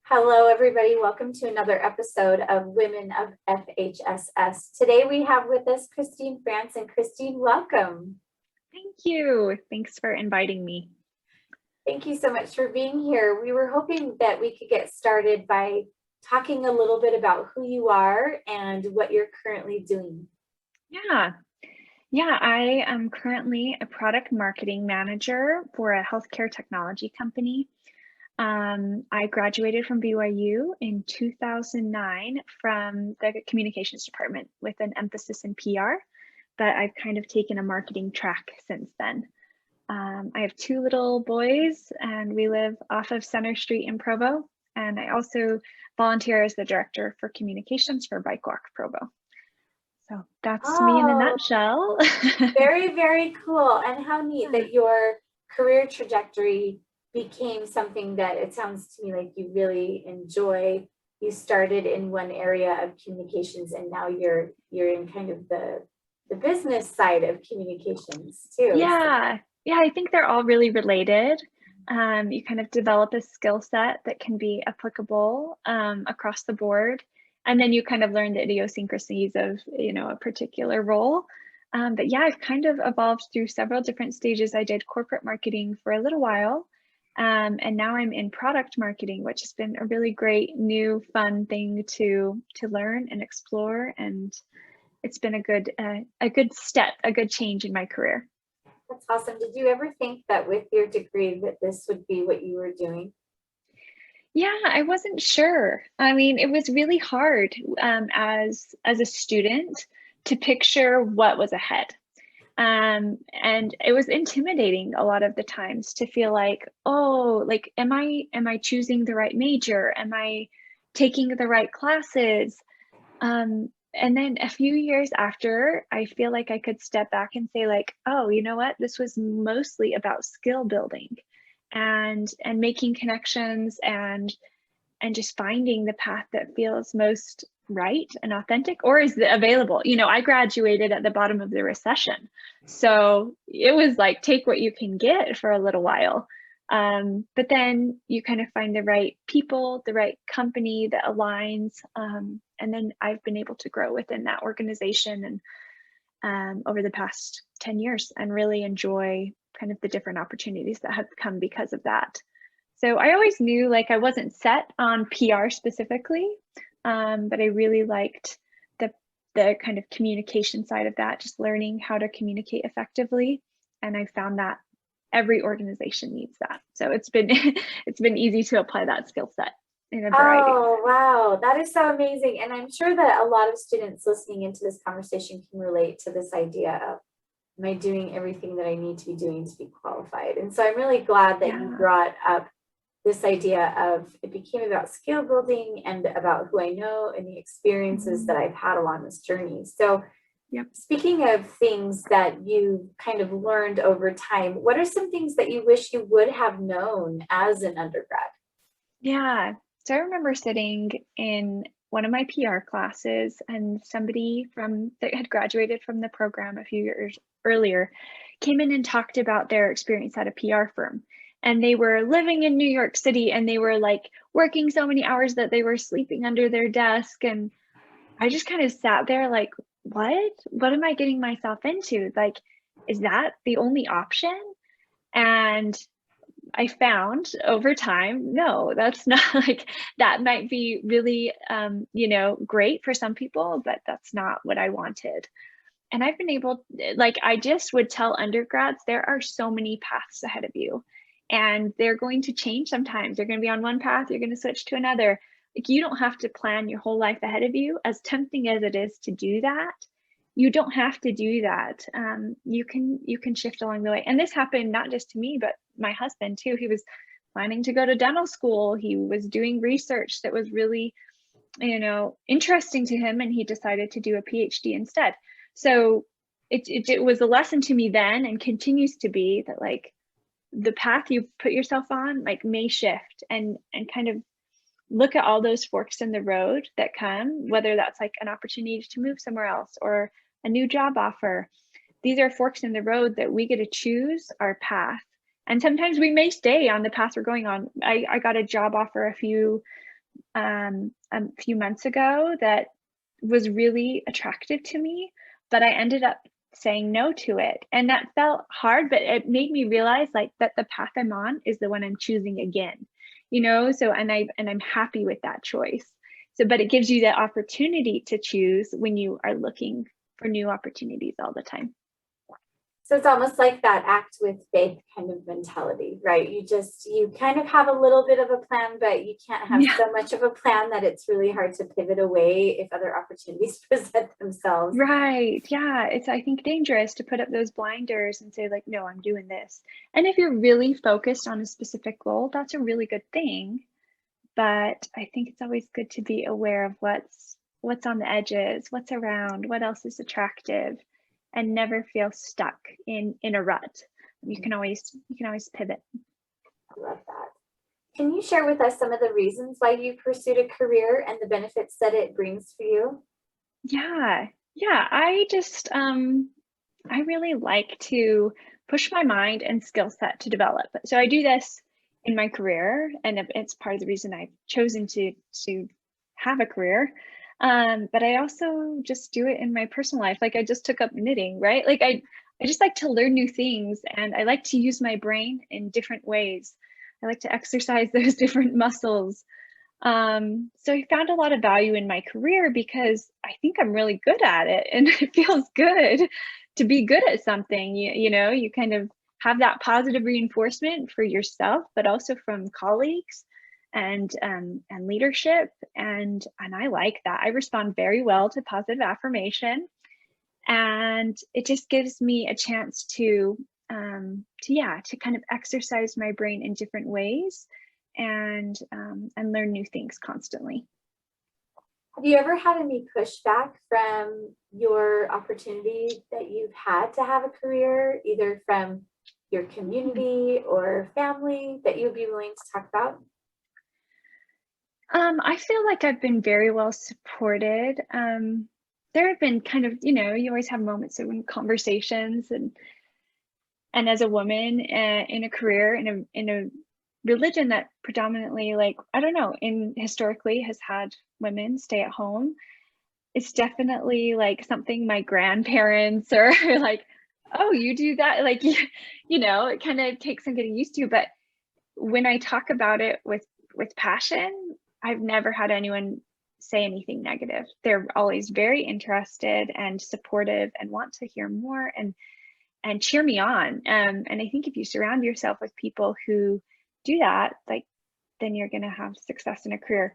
Hello, everybody. Welcome to another episode of Women of FHSS. Today we have with us Christine Frandsen. Christine, welcome. Thank you. Thanks for inviting me. Thank you so much for being here. We were hoping that we could get started by talking a little bit about who you are and what you're currently doing. Yeah, I am currently a product marketing manager for a healthcare technology company. I graduated from BYU in 2009 from the communications department with an emphasis in PR, but I've kind of taken a marketing track since then. I have two little boys and we live off of Center Street in Provo. And I also volunteer as the director for communications for Bike Walk Provo. So that's me in a Oh, nutshell. very, very cool. And how neat that your career trajectory became something that it sounds to me like you really enjoy. You started in one area of communications and now you're in kind of the business side of communications too. Yeah, I think they're all really related. You kind of develop a skill set that can be applicable across the board. And then you kind of learn the idiosyncrasies of, a particular role. But yeah, I've kind of evolved through several different stages. I did corporate marketing for a little while. And now I'm in product marketing, which has been a really great new fun thing to learn and explore. And it's been a good step, a good change in my career. That's awesome. Did you ever think that with your degree that this would be what you were doing? Yeah, I wasn't sure. I mean, it was really hard as a student to picture what was ahead. And it was intimidating a lot of the times to feel like, oh, like, am I choosing the right major? Am I taking the right classes? And then a few years after, I feel like I could step back and say like, oh, you know what? This was mostly about skill building and making connections and just finding the path that feels most right and authentic or is available. I graduated at the bottom of the recession. So it was like, take what you can get for a little while. But then you kind of find the right people, the right company that aligns. And then I've been able to grow within that organization and over the past 10 years and really enjoy kind of the different opportunities that have come because of that. So I always knew like I wasn't set on PR specifically, but I really liked the kind of communication side of that, just learning how to communicate effectively. And I found that every organization needs that. So it's been it's been easy to apply that skill set in a variety of Oh, wow. That is so amazing. And I'm sure that a lot of students listening into this conversation can relate to this idea of, am I doing everything that I need to be doing to be qualified? And so I'm really glad that you brought up this idea of it became about skill building and about who I know and the experiences that I've had along this journey. So speaking of things that you kind of learned over time, what are some things that you wish you would have known as an undergrad? Yeah. So I remember sitting in one of my PR classes and somebody that had graduated from the program a few years earlier came in and talked about their experience at a PR firm. And they were living in New York City and they were like working so many hours that they were sleeping under their desk. And I just kind of sat there like, what am I getting myself into? Like, is that the only option? And I found over time, no, that's not like that might be really, great for some people, but that's not what I wanted. And I've been able, like, I just would tell undergrads, there are so many paths ahead of you and they're going to change sometimes. You're going to be on one path, you're going to switch to another. Like, you don't have to plan your whole life ahead of you. As tempting as it is to do that, you don't have to do that. You can shift along the way. And this happened not just to me, but my husband too. He was planning to go to dental school. He was doing research that was really, interesting to him, and he decided to do a PhD instead. So it was a lesson to me then, and continues to be, that like the path you put yourself on like may shift, and kind of look at all those forks in the road that come, whether that's like an opportunity to move somewhere else or a new job offer. These are forks in the road that we get to choose our path. And sometimes we may stay on the path we're going on. I got a job offer a few a few months ago that was really attractive to me, but I ended up saying no to it. And that felt hard, but it made me realize like that the path I'm on is the one I'm choosing again, so I'm happy with that choice. So, but it gives you the opportunity to choose when you are looking for new opportunities all the time. So it's almost like that act with faith kind of mentality, right? You kind of have a little bit of a plan, but you can't have Yeah. so much of a plan that it's really hard to pivot away if other opportunities present themselves. Right. Yeah. It's, I think, dangerous to put up those blinders and say, like, no, I'm doing this. And if you're really focused on a specific goal, that's a really good thing. But I think it's always good to be aware of what's on the edges, what's around, what else is attractive, and never feel stuck in a rut. You can always pivot. I love that. Can you share with us some of the reasons why you pursued a career and the benefits that it brings for you? Yeah. Yeah. I just I really like to push my mind and skill set to develop. So I do this in my career, and it's part of the reason I've chosen to have a career. But I also just do it in my personal life. Like I just took up knitting, right? Like I just like to learn new things, and I like to use my brain in different ways. I like to exercise those different muscles. So I found a lot of value in my career because I think I'm really good at it, and it feels good to be good at something. You kind of have that positive reinforcement for yourself, but also from colleagues and leadership, and I like that. I respond very well to positive affirmation, and it just gives me a chance to kind of exercise my brain in different ways and learn new things constantly. Have you ever had any pushback from your opportunity that you've had to have a career, either from your community or family, that you'd be willing to talk about? I feel like I've been very well supported. There have been kind of, you always have moments of conversations, and as a woman in a career in a religion that predominantly, like, I don't know, in historically has had women stay at home, it's definitely like something my grandparents or like, oh, you do that, like, it kind of takes some getting used to. But when I talk about it with passion, I've never had anyone say anything negative. They're always very interested and supportive and want to hear more and cheer me on. And I think if you surround yourself with people who do that, like, then you're going to have success in a career.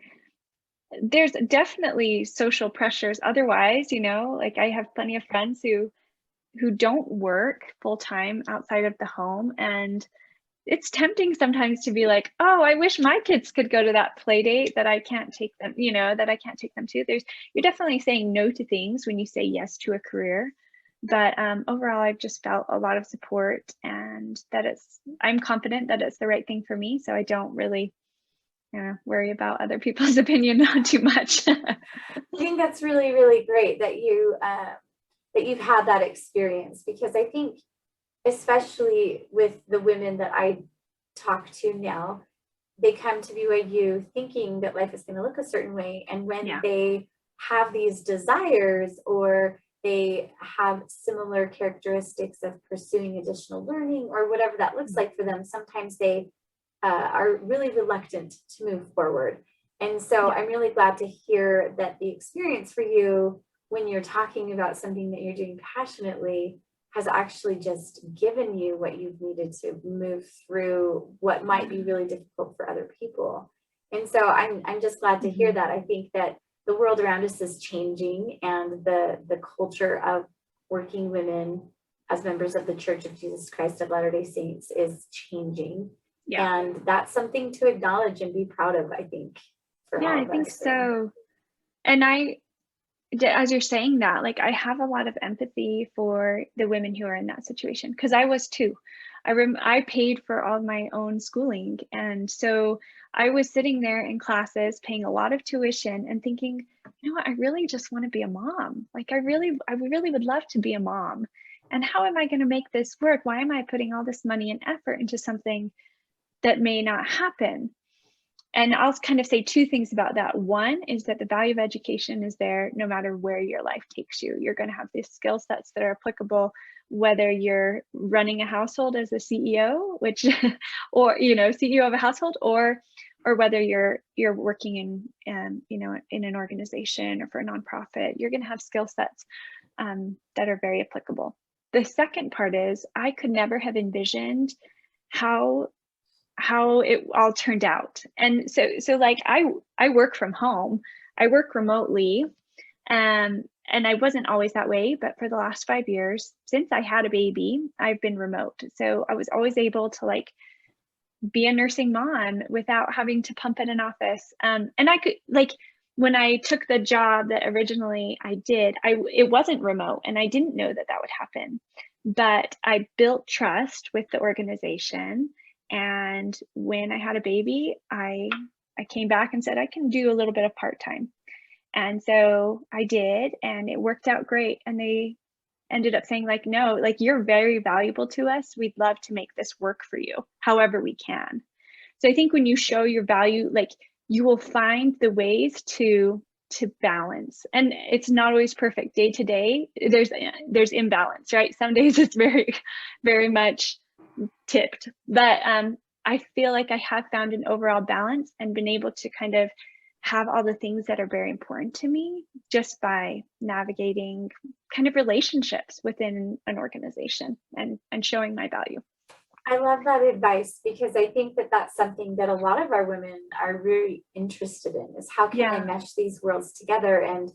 There's definitely social pressures otherwise, like I have plenty of friends who don't work full time outside of the home, and it's tempting sometimes to be like, oh, I wish my kids could go to that play date that I can't take them, that I can't take them to. You're definitely saying no to things when you say yes to a career. But overall, I've just felt a lot of support, and I'm confident that it's the right thing for me. So I don't really worry about other people's opinion not too much. I think that's really, really great that you've had that experience, because I think, especially with the women that I talk to now, they come to BYU thinking that life is going to look a certain way. And when Yeah. they have these desires, or they have similar characteristics of pursuing additional learning or whatever that looks like for them, sometimes they are really reluctant to move forward. And so I'm really glad to hear that the experience for you, when you're talking about something that you're doing passionately, has actually just given you what you've needed to move through what might be really difficult for other people. And so I'm just glad to hear that. I think that the world around us is changing, and the culture of working women as members of the Church of Jesus Christ of Latter-day Saints is changing. Yeah. And that's something to acknowledge and be proud of, I think, for all I of think us. so. And as you're saying that, like, I have a lot of empathy for the women who are in that situation, because I was too. I paid for all my own schooling, and so I was sitting there in classes paying a lot of tuition and thinking, what, I really just want to be a mom. Like, I really would love to be a mom. And how am I going to make this work? Why am I putting all this money and effort into something that may not happen? And I'll kind of say two things about that. One is that the value of education is there no matter where your life takes you. You're going to have these skill sets that are applicable, whether you're running a household as a CEO, which, or, you know, CEO of a household, or whether you're working in, you know, in an organization or for a nonprofit. You're going to have skill sets that are very applicable. The second part is I could never have envisioned how it all turned out. And so like I work from home, I work remotely, and I wasn't always that way, but for the last 5 years, since I had a baby, I've been remote. So I was always able to like be a nursing mom without having to pump in an office. And I could, like, when I took the job that originally I did, it wasn't remote, and I didn't know that would happen. But I built trust with the organization. And when I had a baby, I came back and said, I can do a little bit of part-time. And so I did, and it worked out great. And they ended up saying like, no, like, you're very valuable to us. We'd love to make this work for you however we can. So I think when you show your value, like, you will find the ways to balance. And it's not always perfect. Day to day, there's imbalance, right? Some days it's very, very much tipped, but I feel like I have found an overall balance and been able to kind of have all the things that are very important to me just by navigating kind of relationships within an organization and showing my value. I love that advice, because I think that that's something that a lot of our women are really interested in, is how can I mesh these worlds together? And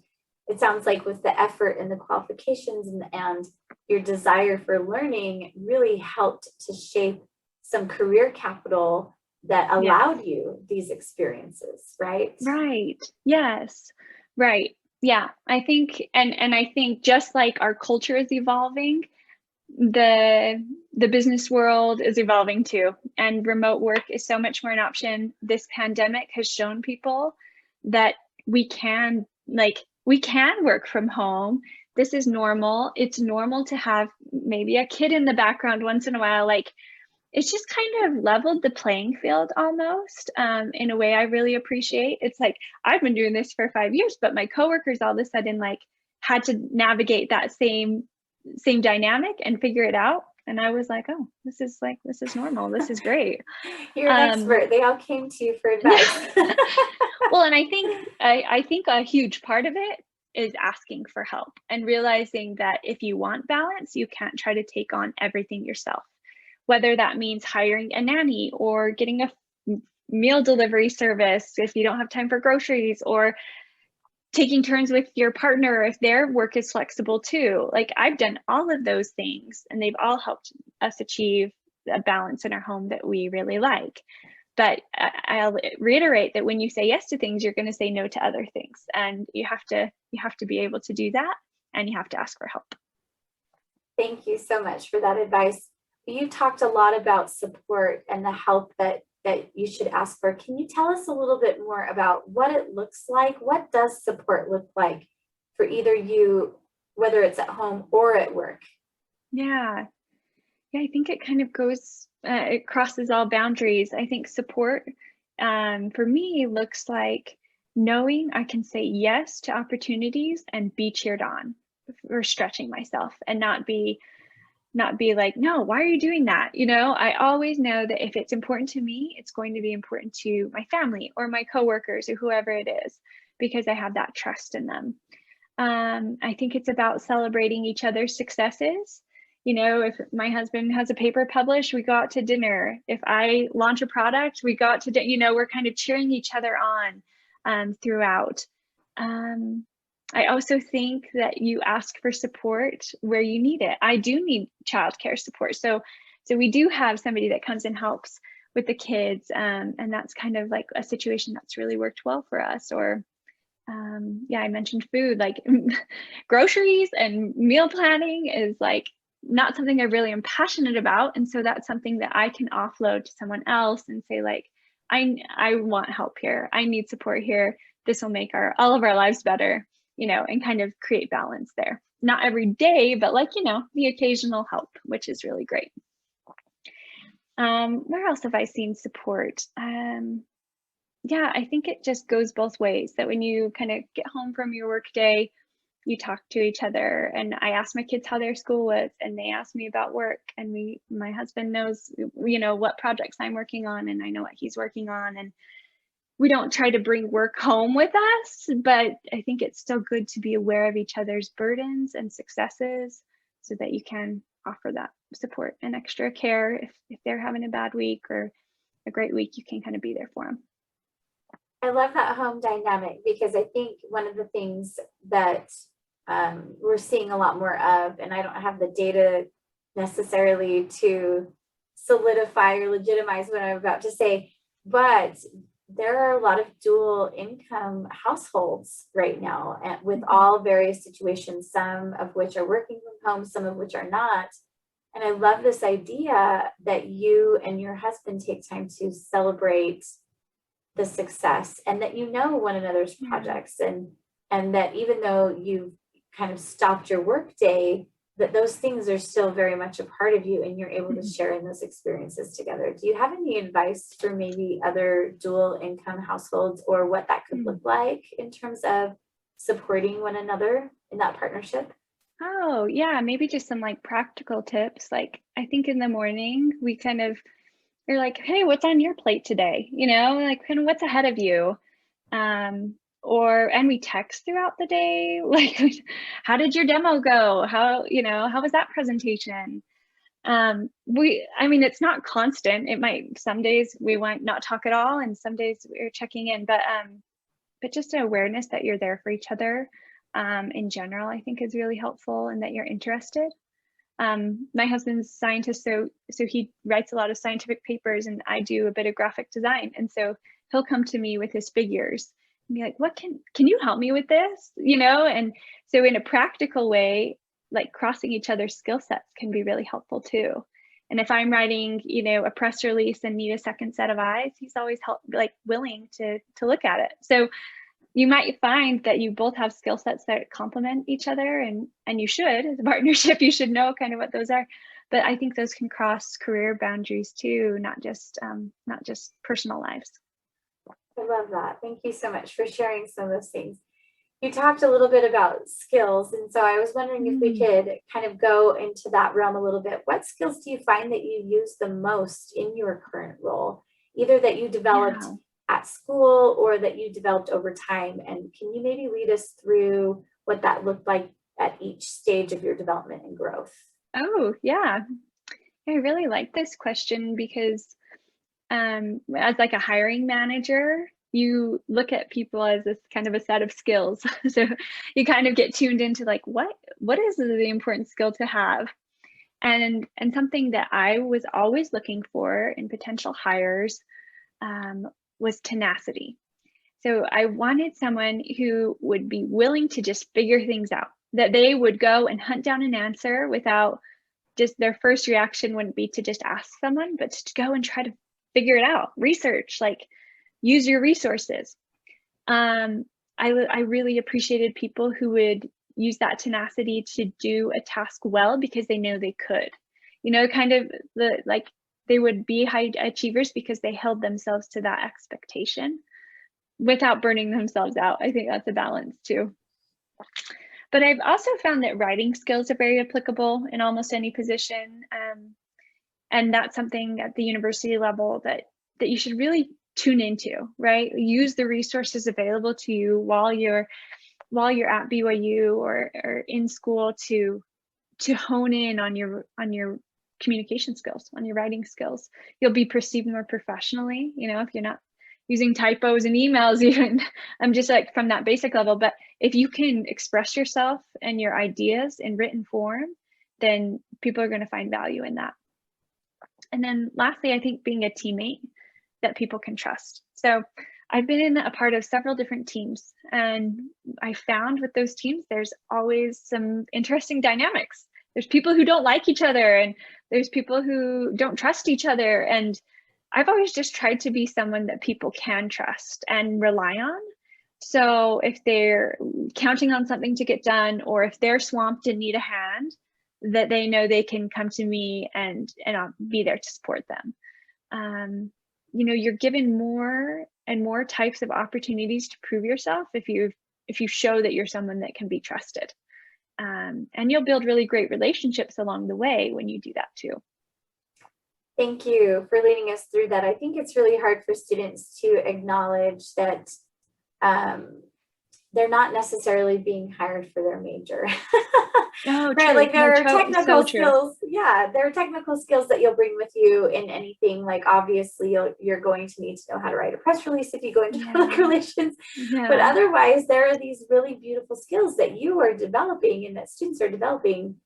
it sounds like with the effort and the qualifications and your desire for learning really helped to shape some career capital that allowed you these experiences, right? Right. Yes. Right. Yeah. I think, and I think just like our culture is evolving, the business world is evolving too, and remote work is so much more an option. This pandemic has shown people that we can work from home. This is normal. It's normal to have maybe a kid in the background once in a while. Like, it's just kind of leveled the playing field almost, in a way I really appreciate. It's like, I've been doing this for 5 years, but my coworkers all of a sudden like had to navigate that same dynamic and figure it out. And I was like, oh, this is normal. This is great. You're an expert. They all came to you for advice. Well, and I think a huge part of it is asking for help and realizing that if you want balance, you can't try to take on everything yourself, whether that means hiring a nanny or getting a meal delivery service if you don't have time for groceries, or taking turns with your partner if their work is flexible too. Like, I've done all of those things, and they've all helped us achieve a balance in our home that we really like. But I'll reiterate that when you say yes to things, you're going to say no to other things, and you have to be able to do that, and you have to ask for help. Thank you so much for that advice. You talked a lot about support and the help that you should ask for. Can you tell us a little bit more about what it looks like? What does support look like for either you, whether it's at home or at work? Yeah, I think it kind of goes, it crosses all boundaries. I think support for me looks like knowing I can say yes to opportunities and be cheered on for stretching myself, and not be like, no, why are you doing that? You know, I always know that if it's important to me, it's going to be important to my family or my coworkers or whoever it is, because I have that trust in them. I think it's about celebrating each other's successes. You know, if my husband has a paper published, we go out to dinner. If I launch a product, we go out to, you know, we're kind of cheering each other on throughout. I also think that you ask for support where you need it. I do need childcare support. So we do have somebody that comes and helps with the kids. And that's kind of like a situation that's really worked well for us. Or I mentioned food, like groceries and meal planning is like not something I really am passionate about. And so that's something that I can offload to someone else and say like, I want help here. I need support here. This will make all of our lives better, you know, and kind of create balance there. Not every day, but like, you know, the occasional help, which is really great. Where else have I seen support? yeah, I think it just goes both ways, that when you kind of get home from your work day, you talk to each other, and I ask my kids how their school was, and they ask me about work, and my husband knows, what projects I'm working on, and I know what he's working on, and we don't try to bring work home with us, but I think it's still good to be aware of each other's burdens and successes so that you can offer that support and extra care. If they're having a bad week or a great week, you can kind of be there for them. I love that home dynamic, because I think one of the things that we're seeing a lot more of, and I don't have the data necessarily to solidify or legitimize what I'm about to say, but there are a lot of dual income households right now, and with all various situations, some of which are working from home, some of which are not. And I love this idea that you and your husband take time to celebrate the success, and that one another's projects, and that even though you've kind of stopped your work day, that those things are still very much a part of you, and you're able to share in those experiences together. Do you have any advice for maybe other dual income households, or what that could look like in terms of supporting one another in that partnership? Oh, yeah, maybe just some like practical tips. Like, I think in the morning we kind of are like, hey, what's on your plate today? Like, kind of what's ahead of you. And we text throughout the day, like, how did your demo go? How was that presentation? I mean, it's not constant. Some days we might not talk at all, and some days we're checking in, but just an awareness that you're there for each other, in general, I think is really helpful, and that you're interested. My husband's a scientist, so he writes a lot of scientific papers, and I do a bit of graphic design. And so he'll come to me with his figures and be like, what can you help me with this? And so in a practical way, like crossing each other's skill sets can be really helpful too. And if I'm writing, a press release and need a second set of eyes, he's always willing to look at it. So you might find that you both have skill sets that complement each other, and you should, as a partnership, you should know kind of what those are. But I think those can cross career boundaries too, not just personal lives. I love that. Thank you so much for sharing some of those things. You talked a little bit about skills, and so I was wondering if we could kind of go into that realm a little bit. What skills do you find that you use the most in your current role, either that you developed at school or that you developed over time? And can you maybe lead us through what that looked like at each stage of your development and growth? Oh, yeah. I really like this question because as like a hiring manager, you look at people as this kind of a set of skills. So you kind of get tuned into like, what is the important skill to have? And something that I was always looking for in potential hires was tenacity. So I wanted someone who would be willing to just figure things out, that they would go and hunt down an answer without just their first reaction wouldn't be to just ask someone, but to go and try to figure it out, research, like use your resources. I really appreciated people who would use that tenacity to do a task well because they know they could, kind of they would be high achievers because they held themselves to that expectation without burning themselves out. I think that's a balance too. But I've also found that writing skills are very applicable in almost any position. And that's something at the university level that you should really tune into, right? Use the resources available to you while you're at BYU or in school to hone in on your communication skills, on your writing skills. You'll be perceived more professionally, if you're not using typos and emails even. I'm just like from that basic level, but if you can express yourself and your ideas in written form, then people are going to find value in that. And then lastly, I think being a teammate that people can trust. So I've been a part of several different teams, and I found with those teams, there's always some interesting dynamics. There's people who don't like each other, and there's people who don't trust each other. And I've always just tried to be someone that people can trust and rely on. So if they're counting on something to get done, or if they're swamped and need a hand, that they know they can come to me and I'll be there to support them. You're given more and more types of opportunities to prove yourself if you show that you're someone that can be trusted. And you'll build really great relationships along the way when you do that too. Thank you for leading us through that. I think it's really hard for students to acknowledge that they're not necessarily being hired for their major. Oh, right? true. Like there are No, technical so true. skills. Yeah, there are technical skills that you'll bring with you in anything. Like obviously you're going to need to know how to write a press release if you go into public relations. But Yeah. otherwise, there are these really beautiful skills that you are developing and that students are developing.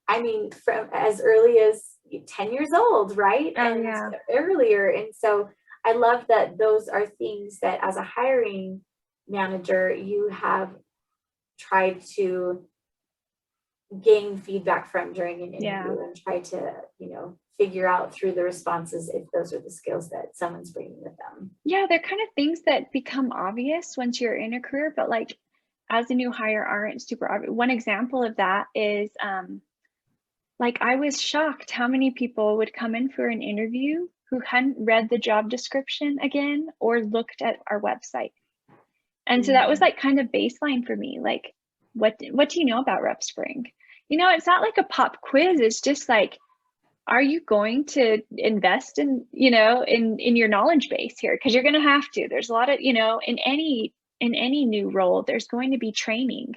I mean, from as early as 10 years old, right? Oh, and yeah. earlier. And so I love that those are things that as a hiring manager, you have tried to gain feedback from during an interview and try to, figure out through the responses if those are the skills that someone's bringing with them. Yeah, they're kind of things that become obvious once you're in a career, but like as a new hire aren't super obvious. One example of that is like I was shocked how many people would come in for an interview who hadn't read the job description again or looked at our website. And so that was like kind of baseline for me. Like, what do you know about RepSpring? It's not like a pop quiz. It's just like, are you going to invest in, in your knowledge base here? Because you're going to have to. There's a lot of, in any new role, there's going to be training.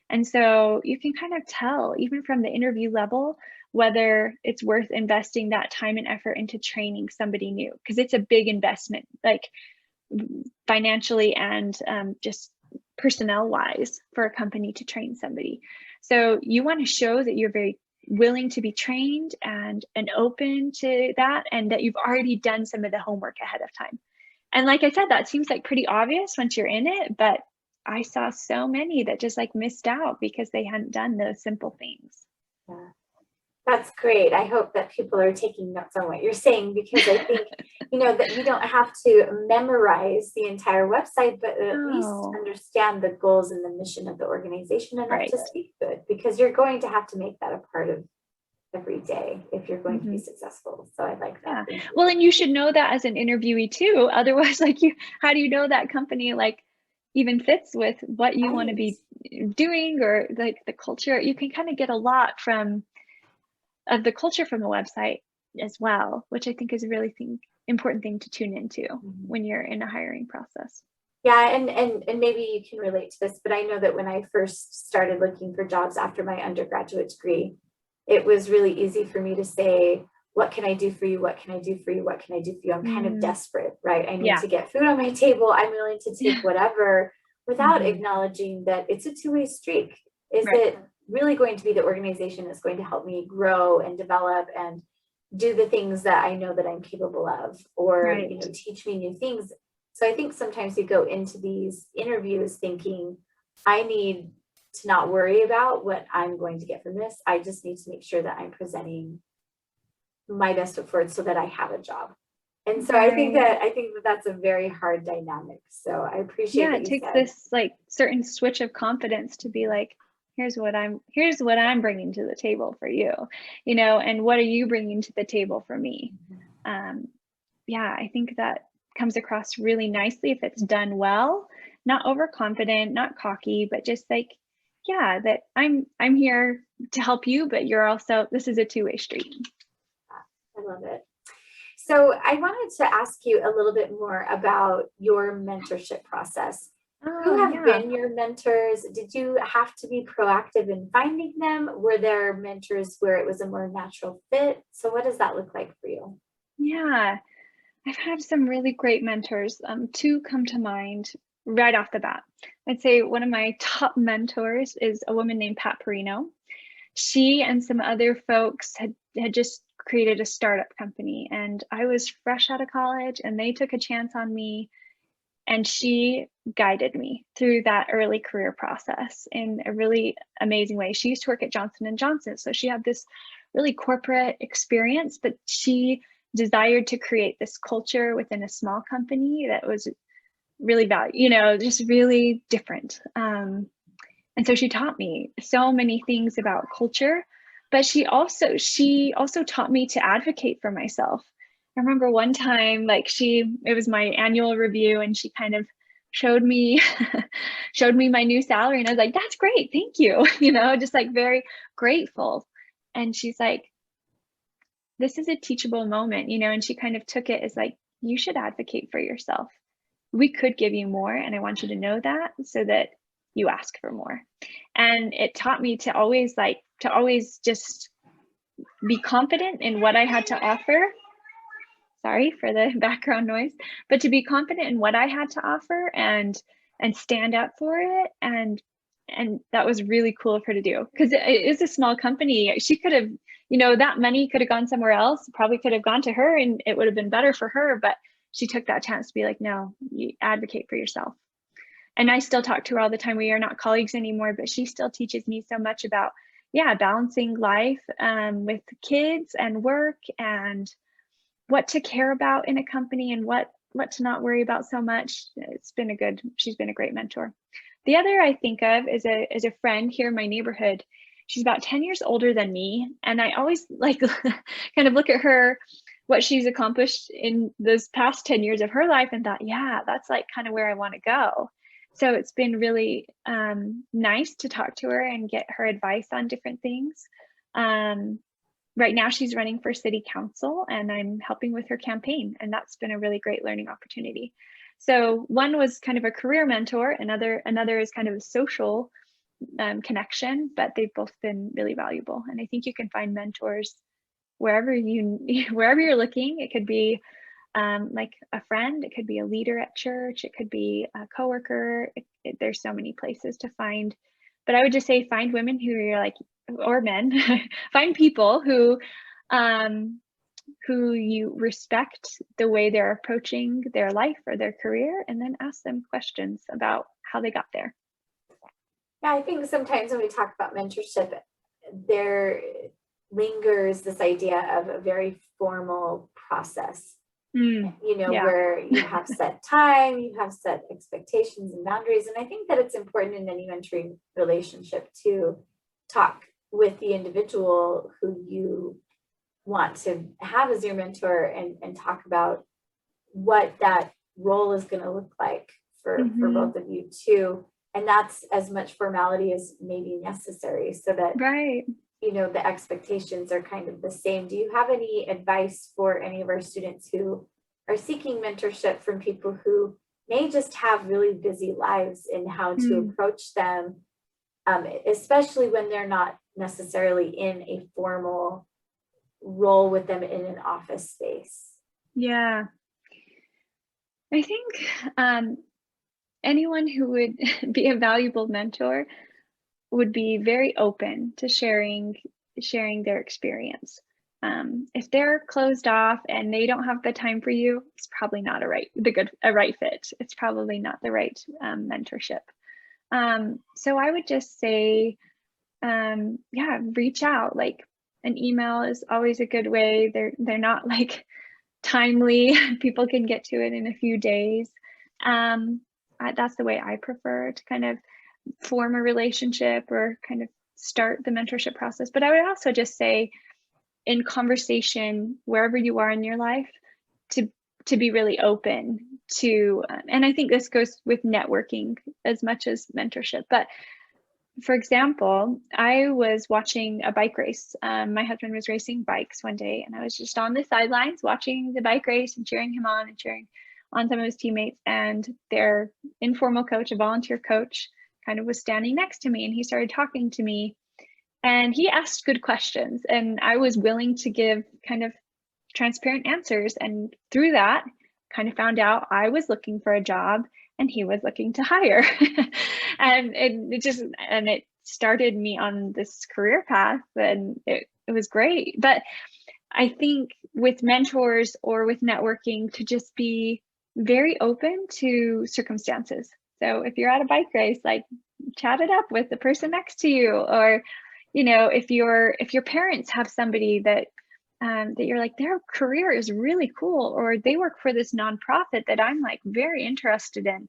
And so you can kind of tell, even from the interview level, whether it's worth investing that time and effort into training somebody new, because it's a big investment, like financially and just personnel wise for a company to train somebody. So you want to show that you're very willing to be trained and open to that, and that you've already done some of the homework ahead of time. And like I said, that seems like pretty obvious once you're in it, but I saw so many that just like missed out because they hadn't done those simple things. Yeah. That's great. I hope that people are taking notes on what you're saying, because I think, that you don't have to memorize the entire website, but at least understand the goals and the mission of the organization enough to speak good, because you're going to have to make that a part of every day if you're going to be successful. So I like that. Yeah. Well, and you should know that as an interviewee too. Otherwise, like how do you know that company like even fits with what you want to be doing, or like the culture? You can kind of get a lot of the culture from the website as well, which I think is a really important thing to tune into when you're in a hiring process. Yeah, and maybe you can relate to this, but I know that when I first started looking for jobs after my undergraduate degree, it was really easy for me to say, what can I do for you? What can I do for you? What can I do for you? I'm kind of desperate, right? I need to get food on my table. I'm willing to take whatever, without acknowledging that it's a two-way streak. Is it really going to be the organization that's going to help me grow and develop and do the things that I know that I'm capable of, or teach me new things? So I think sometimes you go into these interviews thinking, I need to not worry about what I'm going to get from this. I just need to make sure that I'm presenting my best foot forward so that I have a job. And so I think that that's a very hard dynamic. So I appreciate that. It takes this like certain switch of confidence to be like, here's what I'm bringing to the table for you, and what are you bringing to the table for me? I think that comes across really nicely if it's done well, not overconfident, not cocky, but just like, that I'm here to help you, but you're also, this is a two-way street. I love it. So I wanted to ask you a little bit more about your mentorship process. Who have been your mentors? Did you have to be proactive in finding them? Were there mentors where it was a more natural fit? So what does that look like for you? Yeah, I've had some really great mentors. Two come to mind right off the bat. I'd say one of my top mentors is a woman named Pat Perino. She and some other folks had just created a startup company, and I was fresh out of college, and they took a chance on me, and she guided me through that early career process in a really amazing way. She used to work at Johnson & Johnson, so she had this really corporate experience, but she desired to create this culture within a small company that was really just really different. And so she taught me so many things about culture, but she also taught me to advocate for myself remember one time, like it was my annual review, and she kind of showed me showed me my new salary, and I was like, that's great, thank you. Just like very grateful. And she's like, this is a teachable moment, and she kind of took it as like, you should advocate for yourself. We could give you more, and I want you to know that, so that you ask for more. And it taught me to always just be confident in what I had to offer. Sorry for the background noise, but to be confident in what I had to offer and stand up for it. And that was really cool of her to do, because it is a small company. She could have, that money could have gone somewhere else, probably could have gone to her, and it would have been better for her. But she took that chance to be like, no, you advocate for yourself. And I still talk to her all the time. We are not colleagues anymore, but she still teaches me so much about, balancing life with kids and work, and what to care about in a company, and what to not worry about so much. She's been a great mentor. The other I think of is a friend here in my neighborhood. She's about 10 years older than me. And I always like kind of look at her, what she's accomplished in those past 10 years of her life, and thought, yeah, that's like kind of where I want to go. So it's been really nice to talk to her and get her advice on different things. Right now she's running for city council, and I'm helping with her campaign, and that's been a really great learning opportunity. So one was kind of a career mentor, another is kind of a social connection, but they've both been really valuable. And I think you can find mentors wherever you're looking. It could be like a friend, it could be a leader at church, it could be a coworker. There's so many places to find. But I would just say, find women who you're like, or men, find people who you respect the way they're approaching their life or their career, and then ask them questions about how they got there. Yeah, I think sometimes when we talk about mentorship, there lingers this idea of a very formal process, where you have set time, you have set expectations and boundaries. And I think that it's important in any mentoring relationship to talk with the individual who you want to have as your mentor, and talk about what that role is going to look like for both of you too. And that's as much formality as maybe necessary, so that the expectations are kind of the same. Do you have any advice for any of our students who are seeking mentorship from people who may just have really busy lives, and how to approach them, especially when they're not necessarily in a formal role with them in an office space? Yeah, I think anyone who would be a valuable mentor would be very open to sharing their experience. If they're closed off and they don't have the time for you, it's probably not a right fit. It's probably not the right mentorship. So I would just say, reach out. Like, an email is always a good way. They're not like timely. People can get to it in a few days. That's the way I prefer to kind of form a relationship or kind of start the mentorship process. But I would also just say, in conversation, wherever you are in your life, to be really open to, and I think this goes with networking as much as mentorship. But for example, I was watching a bike race. My husband was racing bikes one day, and I was just on the sidelines watching the bike race and cheering him on and cheering on some of his teammates. And their informal coach, a volunteer coach, kind of was standing next to me, and he started talking to me, and he asked good questions, and I was willing to give kind of transparent answers. And through that, kind of found out I was looking for a job and he was looking to hire. And it started me on this career path, and it was great. But I think with mentors or with networking, to just be very open to circumstances. So if you're at a bike race, like, chat it up with the person next to you. Or, if your parents have somebody that you're like, their career is really cool, or they work for this nonprofit that I'm like very interested in,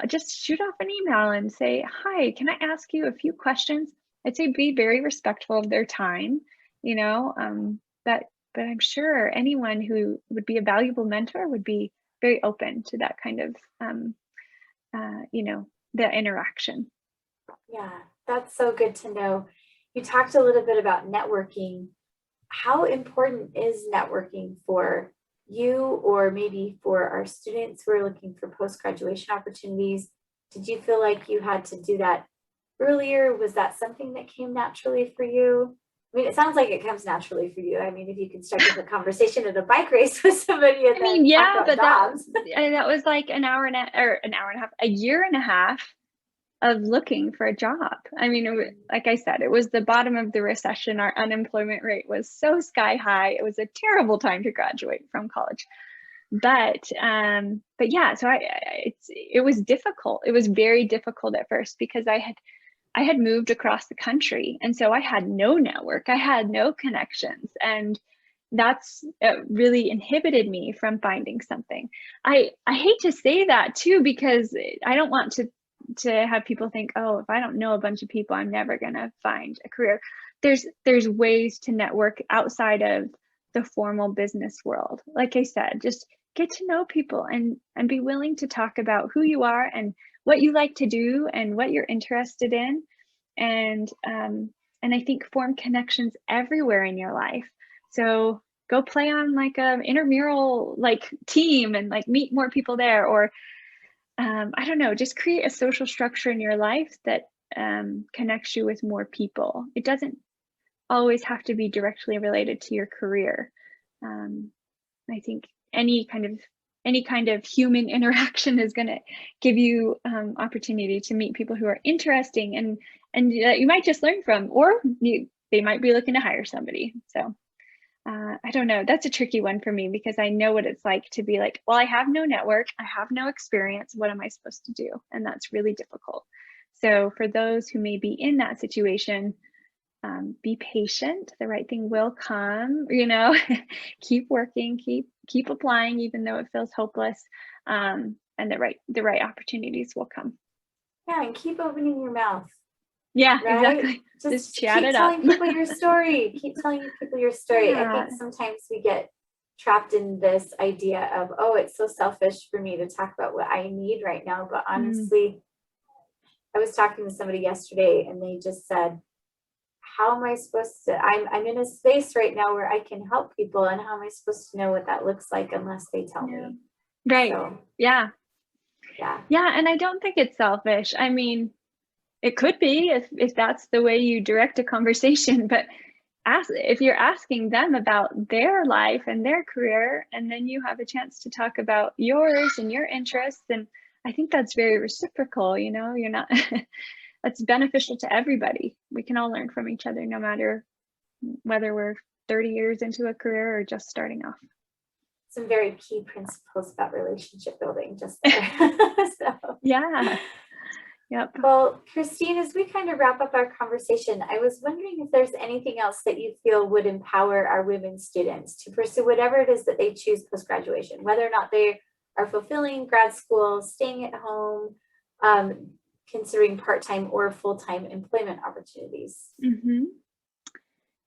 just shoot off an email and say, hi, can I ask you a few questions? I'd say be very respectful of their time, that but I'm sure anyone who would be a valuable mentor would be very open to that kind of, you know, the interaction. Yeah, that's so good to know. You talked a little bit about networking. How important is networking for you, or maybe for our students who are looking for post-graduation opportunities? Did you feel like you had to do that earlier? Was that something that came naturally for you? I mean, it sounds like it comes naturally for you. I mean, if you can strike up a conversation at a bike race with somebody and I mean, then talk yeah, about but that jobs. that was like an hour and a half, a year and a half of looking for a job. I mean, like I said, it was the bottom of the recession. Our unemployment rate was so sky high. It was a terrible time to graduate from college. But yeah, so it was difficult. It was very difficult at first because I had moved across the country, and so I had no network. I had no connections, and that's really inhibited me from finding something. I hate to say that too, because I don't want to have people think, oh, if I don't know a bunch of people, I'm never gonna find a career. There's ways to network outside of the formal business world. Like I said, just get to know people and be willing to talk about who you are and what you like to do and what you're interested in, and I think form connections everywhere in your life. So go play on like a intramural like team and like meet more people there, or I don't know, just create a social structure in your life that connects you with more people. It doesn't always have to be directly related to your career. Um, I think any kind of human interaction is going to give you opportunity to meet people who are interesting and you might just learn from, or they might be looking to hire somebody. So I don't know. That's a tricky one for me because I know what it's like to be like, well, I have no network, I have no experience. What am I supposed to do? And that's really difficult. So for those who may be in that situation, be patient. The right thing will come. You know, keep working, keep applying, even though it feels hopeless. And the right opportunities will come. Yeah, and keep opening your mouth. Yeah, Right? exactly. Just chat keep it up. telling people your story. Keep telling people your story. I Yeah. think sometimes we get trapped in this idea of, oh, it's so selfish for me to talk about what I need right now. But honestly, I was talking to somebody yesterday and they just said, how am I supposed to, I'm in a space right now where I can help people, and how am I supposed to know what that looks like unless they tell me? Right. So, Yeah. yeah. Yeah. And I don't think it's selfish. I mean, it could be if that's the way you direct a conversation, but if you're asking them about their life and their career, and then you have a chance to talk about yours and your interests, and I think that's very reciprocal. You know, you're not that's beneficial to everybody. We can all learn from each other, no matter whether we're 30 years into a career or just starting off. Some very key principles about relationship building just there. So. Yeah. Yep. Well, Christine, as we kind of wrap up our conversation, I was wondering if there's anything else that you feel would empower our women students to pursue whatever it is that they choose post-graduation, whether or not they are fulfilling grad school, staying at home, considering part-time or full-time employment opportunities. Mm-hmm.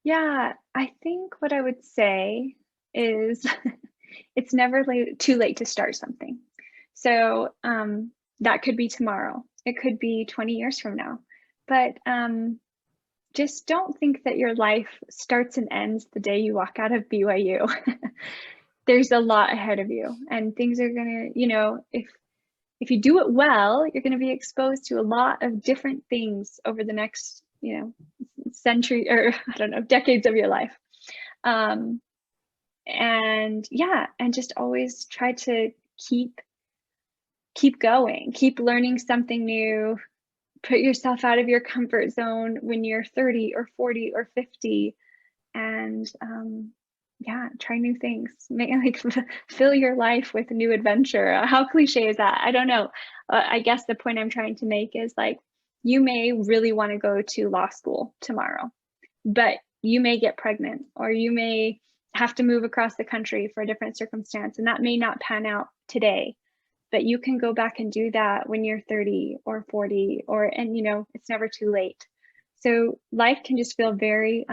Yeah, I think what I would say is it's never too late to start something. So that could be tomorrow. It could be 20 years from now. But just don't think that your life starts and ends the day you walk out of BYU. There's a lot ahead of you, and things are gonna, you know, if you do it well, you're gonna be exposed to a lot of different things over the next, you know, century, or I don't know, decades of your life. And yeah, and just always try to keep going, keep learning something new, put yourself out of your comfort zone when you're 30 or 40 or 50, and yeah, try new things. Fill your life with new adventure. How cliche is that? I don't know. I guess the point I'm trying to make is like, you may really want to go to law school tomorrow, but you may get pregnant, or you may have to move across the country for a different circumstance, and that may not pan out today. But you can go back and do that when you're 30 or 40, and you know, it's never too late. So life can just feel very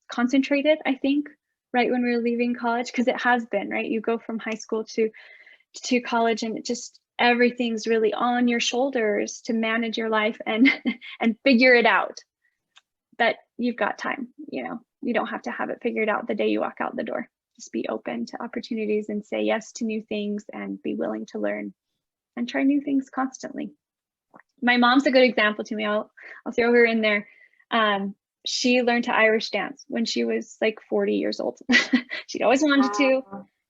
concentrated, I think, right when we were leaving college, because it has been, right? You go from high school to college, and it just everything's really on your shoulders to manage your life and and figure it out. But you've got time, you don't have to have it figured out the day you walk out the door. Just be open to opportunities and say yes to new things and be willing to learn and try new things constantly. My mom's a good example to me. I'll throw her in there. She learned to Irish dance when she was like 40 years old. She'd always wanted to.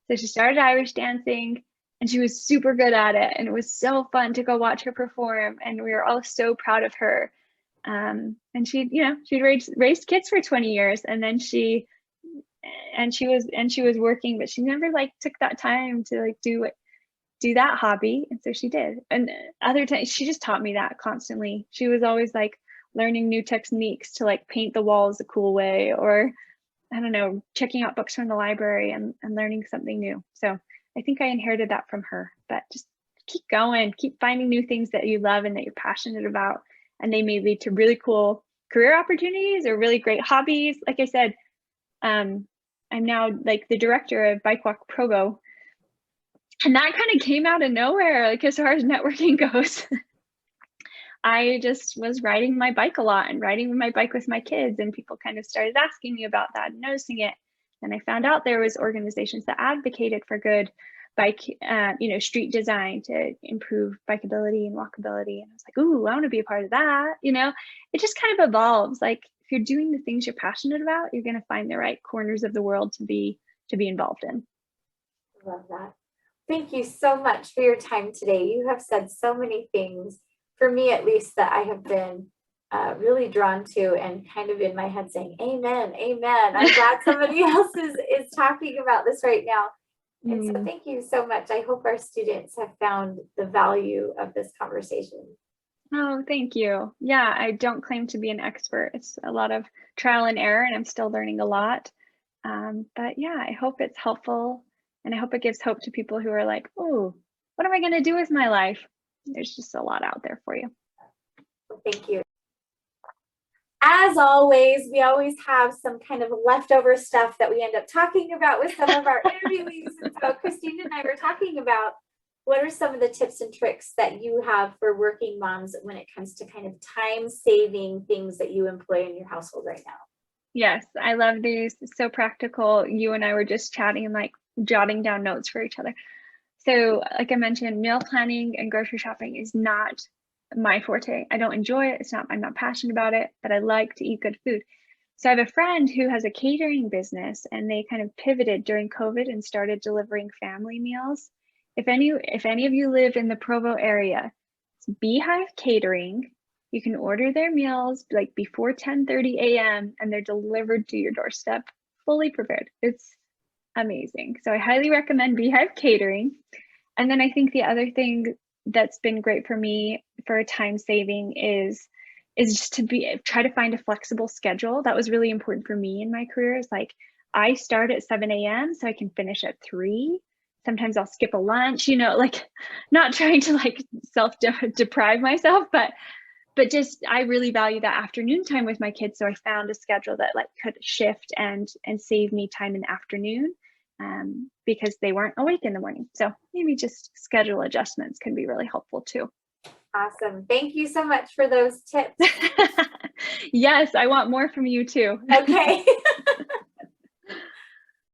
So she started Irish dancing and she was super good at it. And it was so fun to go watch her perform. And we were all so proud of her. And she'd raised kids for 20 years. And then she was working, but she never like took that time to like do that hobby. And so she did. And other times she just taught me that constantly. She was always like learning new techniques to like paint the walls a cool way, or I don't know, checking out books from the library and learning something new. So I think I inherited that from her, but just keep going, keep finding new things that you love and that you're passionate about. And they may lead to really cool career opportunities or really great hobbies. Like I said, I'm now like the director of Bike Walk Provo. And that kind of came out of nowhere, like as far as networking goes. I just was riding my bike a lot and riding my bike with my kids, and people kind of started asking me about that and noticing it. And I found out there was organizations that advocated for good bike, street design to improve bikeability and walkability. And I was like, ooh, I want to be a part of that. It just kind of evolves. Like if you're doing the things you're passionate about, you're going to find the right corners of the world to be involved in. Love that. Thank you so much for your time today. You have said so many things, for me at least, that I have been really drawn to and kind of in my head saying, amen, amen. I'm glad somebody else is talking about this right now. And so thank you so much. I hope our students have found the value of this conversation. Oh, thank you. Yeah, I don't claim to be an expert. It's a lot of trial and error, and I'm still learning a lot. But yeah, I hope it's helpful, and I hope it gives hope to people who are like, oh, what am I going to do with my life? There's just a lot out there for you. Well, thank you. As always, we always have some kind of leftover stuff that we end up talking about with some of our interviewees. And so Christine and I were talking about what are some of the tips and tricks that you have for working moms when it comes to kind of time-saving things that you employ in your household right now. Yes, I love these. It's so practical. You and I were just chatting and like jotting down notes for each other. So like I mentioned, meal planning and grocery shopping is not my forte. I don't enjoy it. I'm not passionate about it, but I like to eat good food. So I have a friend who has a catering business, and they kind of pivoted during COVID and started delivering family meals. If any of you live in the Provo area, it's Beehive Catering. You can order their meals like before 10:30 a.m. and they're delivered to your doorstep, fully prepared. It's amazing. So I highly recommend Beehive Catering. And then I think the other thing that's been great for me for time saving is just to try to find a flexible schedule. That was really important for me in my career. Is like I start at 7 a.m. so I can finish at 3. Sometimes I'll skip a lunch, like not trying to like self-deprive myself, but just I really value that afternoon time with my kids. So I found a schedule that like could shift and save me time in the afternoon. Because they weren't awake in the morning. So maybe just schedule adjustments can be really helpful too. Awesome. Thank you so much for those tips. Yes, I want more from you too. Okay.